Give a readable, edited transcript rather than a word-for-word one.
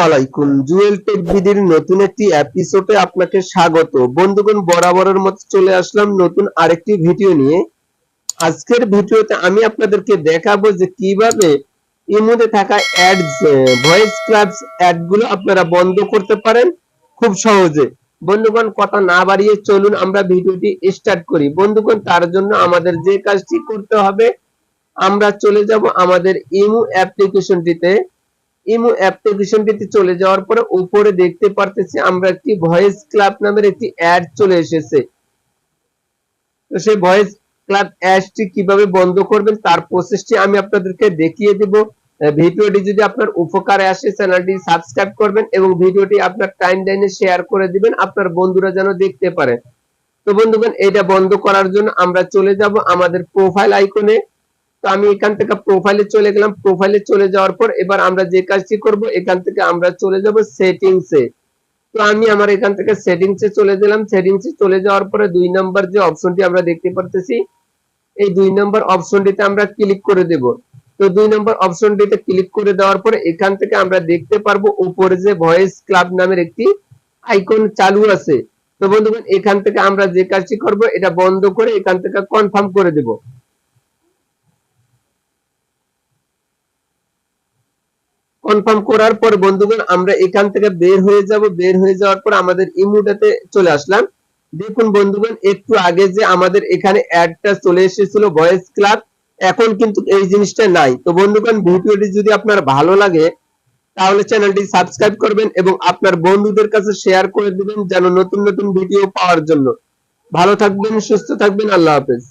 আলাইকুম, জুয়েল টেক বিডির নতুন একটি এপিসোডে আপনাকে স্বাগত। বন্ধুগণ, বরাবরের মতো চলে আসলাম নতুন আরেকটি ভিডিও নিয়ে। আজকের ভিডিওতে আমি আপনাদেরকে দেখাবো যে কিভাবে ইমোতে থাকা অ্যাডস, ভয়েস ক্লাবস অ্যাড গুলো আপনারা বন্ধ করতে পারেন খুব সহজে। বন্ধুগণ, কথা না বাড়িয়ে চলুন আমরা ভিডিওটি স্টার্ট করি। বন্ধুগণ, তার জন্য আমাদের যে কাজটি করতে হবে, আমরা চলে যাব আমাদের ইমো অ্যাপ্লিকেশনটিতে। ইমো অ্যাপ্লিকেশনটিতে চলে যাওয়ার পরে উপরে দেখতে পারতেছি আমরা একটি ভয়েস ক্লাব নামের একটি অ্যাড চলে এসেছে। তো সেই ভয়েস ক্লাব অ্যাডটি কিভাবে বন্ধ করবেন তার প্রসেসটি আমি আপনাদেরকে দেখিয়ে দেব। ভিডিওটি যদি আপনার উপকারে আসে চ্যানেলটি সাবস্ক্রাইব করবেন এবং ভিডিওটি আপনার টাইমলাইনে শেয়ার করে দিবেন, আপনার বন্ধুরা যেন দেখতে পারে। তো বন্ধুগণ, এটা বন্ধ করার জন্য আমরা চলে যাব আমাদের প্রোফাইল আইকনে। তো আমি এখান থেকে প্রোফাইলে চলে গেলাম। প্রোফাইলে চলে যাওয়ার পর এবার আমরা যে কাজটি করব, এখান থেকে আমরা চলে যাব সেটিংসে। তো আমি আমার এখান থেকে সেটিংসে চলে গেলাম। সেটিংসে চলে যাওয়ার পরে 2 নাম্বার যে অপশনটি আমরা দেখতে পারতেছি, এই 2 নাম্বার অপশনটিতে আমরা ক্লিক করে দেব। তো 2 নাম্বার অপশনটিতে ক্লিক করে দেওয়ার পরে এখান থেকে আমরা দেখতে পারবো উপরে যে ভয়েস ক্লাব নামের একটি আইকন চালু আছে। তো বন্ধুগণ, এখান থেকে আমরা যে কাজটি করব, এটা বন্ধ করে এখান থেকে কনফার্ম করে দেব। কনফার্ম করার পর বন্ধুগণ, আমরা এখান থেকে বের হয়ে যাব। বের হয়ে যাওয়ার পর আমাদের ইমোটাতে চলে আসলাম। দেখুন বন্ধুগণ, একটু আগে যে আমাদের এখানে অ্যাডটা চলে এসেছিল ভয়েস ক্লাব, এখন কিন্তু এই জিনিসটা নাই। তো বন্ধুগণ, ভিডিওটি যদি আপনার ভালো লাগে তাহলে চ্যানেলটি সাবস্ক্রাইব করবেন এবং আপনার বন্ধুদের কাছে শেয়ার করে দিবেন যেন নতুন নতুন ভিডিও পাওয়ার জন্য। ভালো থাকবেন, সুস্থ থাকবেন, আল্লাহ হাফেজ।